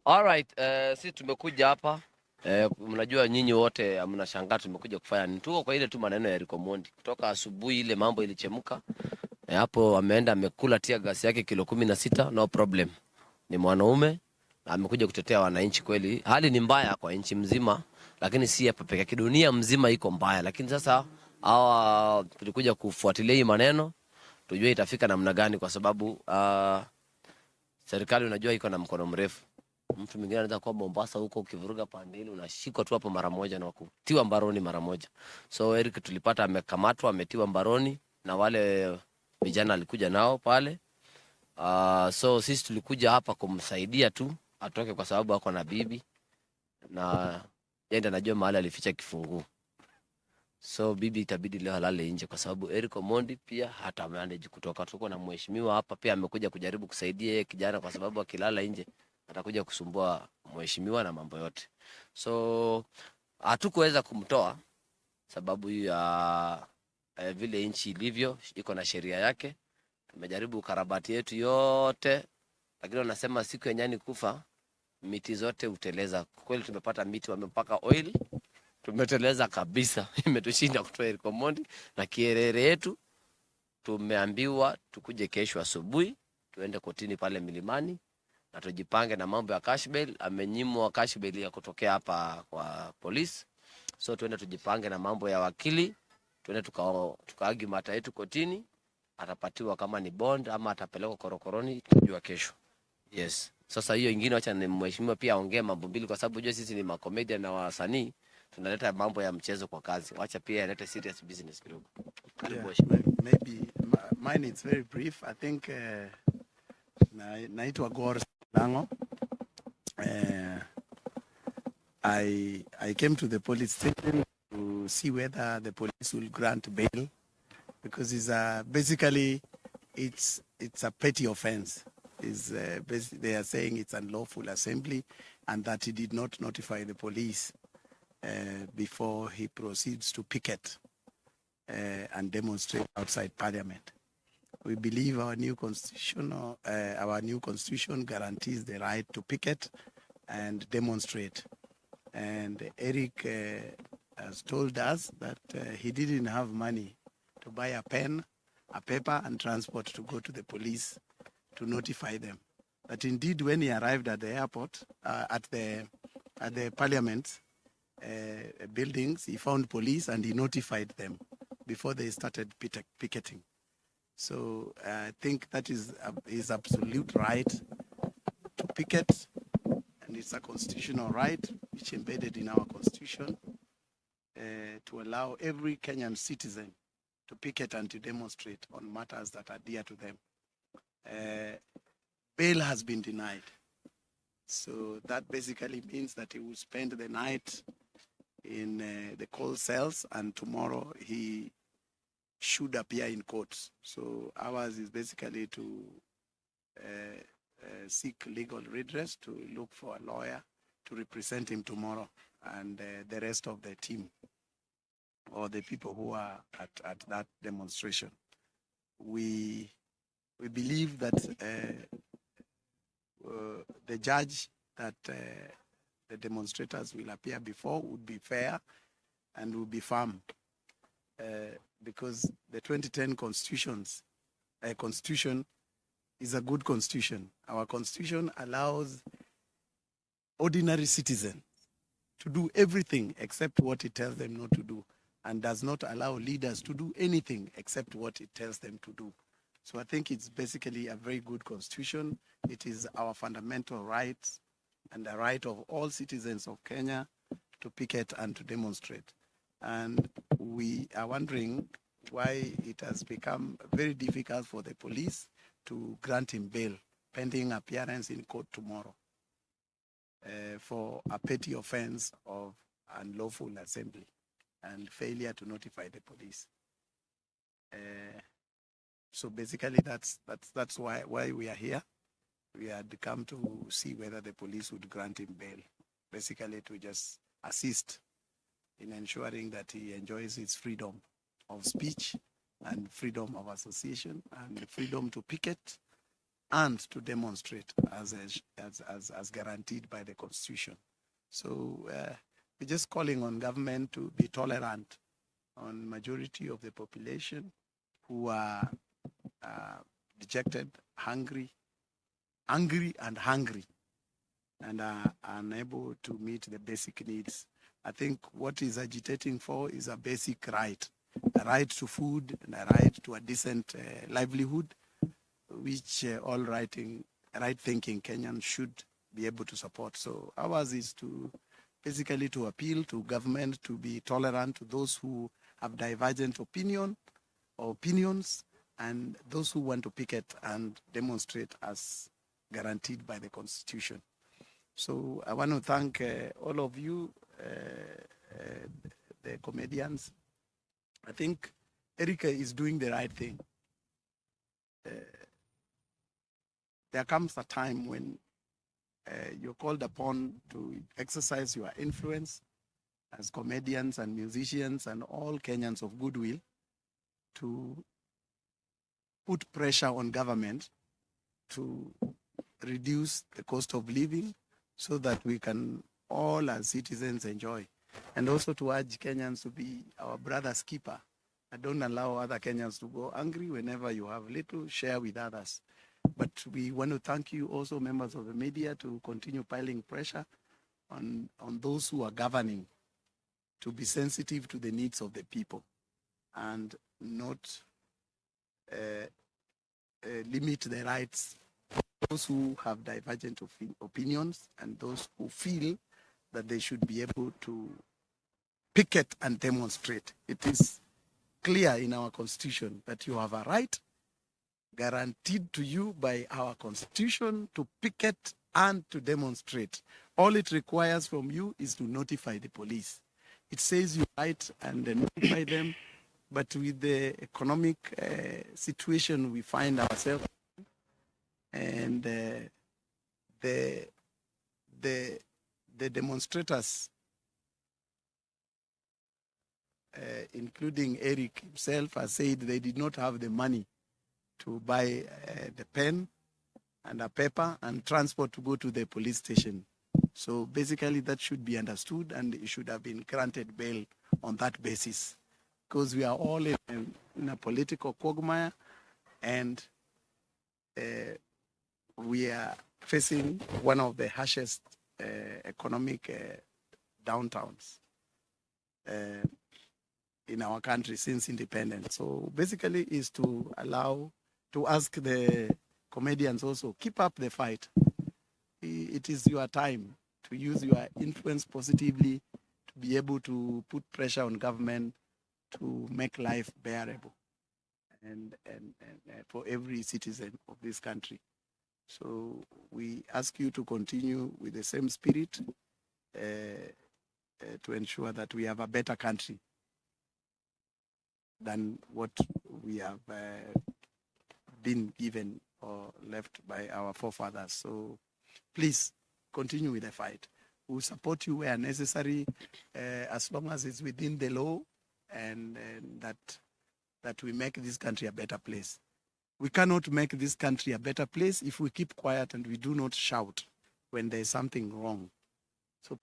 Alright, sisi tumekuja hapa mnajua nyinyi wote mnashangaa tumekuja kufanya nini. Tuko kwa ile tu maneno ya Eric Omondi. Kutoka asubuhi ile mambo ilichemka. Hapo ameenda amekula tia gasi yake kilo 16, no problem. Ni mwanaume na amekuja kutetea wananchi kweli. Hali ni mbaya kwa nchi mzima, lakini si hapa pekee yake, dunia mzima iko mbaya. Lakini sasa hawa tulikuja kufuatilia hii maneno, tujue itafika namna gani kwa sababu serikali unajua iko na mkono mrefu. Mtu mwingine anaweza kuwa Mombasa huko, ukivuruga pande ile unashikwa tu hapo mara moja na kutiwa mbaroni mara moja. So Eric tulipata amekamatwa, ametiwa mbaroni na wale vijana alikuja nao pale. So sisi tulikuja hapa kumsaidia tu atoke kwa sababu ako na bibi na yeye ndiye anajua mahali alificha kifunguu. So bibi itabidi leo halale nje kwa sababu Eric Omondi pia hata manage kutoka. Tuko na mheshimiwa hapa pia amekuja kujaribu kusaidia yeye kijana kwa sababu akilala nje atakuja kusumbua mheshimiwa na mambo yote. So hatukuweza kumtoa sababu ya vile nchi ilivyo, iko na sheria yake. Tumejaribu karabati yetu yote, lakini wanasema siku ya nyani kufa miti zote uteleza. Kweli tumepata miti wamepaka oil, tumeteleza kabisa. Imetushinda kutoa Eric Omondi na kierere yetu. Tumeambiwa tukuje kesho asubuhi tuende kotini pale Milimani na tujipange na mambo ya cash bail. Amenyimwa cash bail ya kutokea hapa kwa polisi. So tuende tujipange na mambo ya wakili, tuende tukaagi mata yetu kotini, atapatiwa kama ni bond ama atapelekwa korokoroni, tujua kesho. Yes. Sasa hiyo ingine acha ni mheshimiwa pia aongee mambo mbili kwa sababu sisi ni makomedia na wasanii, tunaleta mambo ya mchezo kwa kazi. Acha pia alete serious business kidogo. Karibu mheshimiwa. Maybe mine is very brief. I think naitwa Gor Lango. I came to the police station to see whether the police will grant bail because basically it's a petty offense. They are saying it's unlawful assembly and that he did not notify the police before he proceeds to picket and demonstrate outside Parliament. We believe our new constitution guarantees the right to picket and demonstrate. And Eric has told us that he didn't have money to buy a pen, a paper, and transport to go to the police to notify them. But indeed, when he arrived at the airport, at the Parliament buildings, he found police and he notified them before they started picketing. So I think that is his absolute right to picket, and it's a constitutional right which embedded in our constitution to allow every Kenyan citizen to picket and to demonstrate on matters that are dear to them. Bail has been denied. So that basically means that he will spend the night in the cold cells and tomorrow he should appear in court. So ours is basically to seek legal redress, to look for a lawyer to represent him tomorrow and the rest of the team or the people who are at that demonstration. We believe that the judge that the demonstrators will appear before would be fair and will be firm. Because the 2010 constitution is a good constitution. Our constitution allows ordinary citizens to do everything except what it tells them not to do, and does not allow leaders to do anything except what it tells them to do. So I think it's basically a very good constitution. It is our fundamental rights and the right of all citizens of Kenya to picket and to demonstrate. And we are wondering why it has become very difficult for the police to grant him bail pending appearance in court tomorrow for a petty offense of unlawful assembly and failure to notify the police. So basically that's why we are here. We had come to see whether the police would grant him bail, basically to just assist in ensuring that he enjoys his freedom of speech and freedom of association and freedom to picket and to demonstrate as guaranteed by the Constitution. So we're just calling on government to be tolerant on majority of the population who are dejected, angry and hungry, and are unable to meet the basic needs. I think what is agitating for is a basic right, a right to food and a right to a decent livelihood, which all right-thinking Kenyans should be able to support. So ours is to basically to appeal to government to be tolerant to those who have divergent opinions, and those who want to picket and demonstrate as guaranteed by the Constitution. So I want to thank all of you, the comedians. I think Erica is doing the right thing. There comes a time when you're called upon to exercise your influence as comedians and musicians and all Kenyans of goodwill to put pressure on government to reduce the cost of living so that we can all as citizens enjoy. And also to urge Kenyans to be our brother's keeper. And don't allow other Kenyans to go hungry. Whenever you have little, share with others. But we want to thank you also, members of the media, to continue piling pressure on those who are governing to be sensitive to the needs of the people and not limit the rights of those who have divergent opinions and those who feel that they should be able to picket and demonstrate. It is clear in our Constitution that you have a right guaranteed to you by our Constitution to picket and to demonstrate. All it requires from you is to notify the police. It says you write and notify them, but with the economic situation we find ourselves and the demonstrators, including Eric himself, has said they did not have the money to buy the pen and a paper and transport to go to the police station. So basically that should be understood, and it should have been granted bail on that basis, because we are all in a political quagmire, and we are facing one of the harshest economic downtowns in our country since independence. So basically is to ask the comedians also, keep up the fight. It is your time to use your influence positively to be able to put pressure on government to make life bearable and for every citizen of this country. So we ask you to continue with the same spirit to ensure that we have a better country than what we have been given or left by our forefathers. So please continue with the fight. We'll support you where necessary, as long as it's within the law, and that we make this country a better place. We cannot make this country a better place if we keep quiet and we do not shout when there's something wrong. So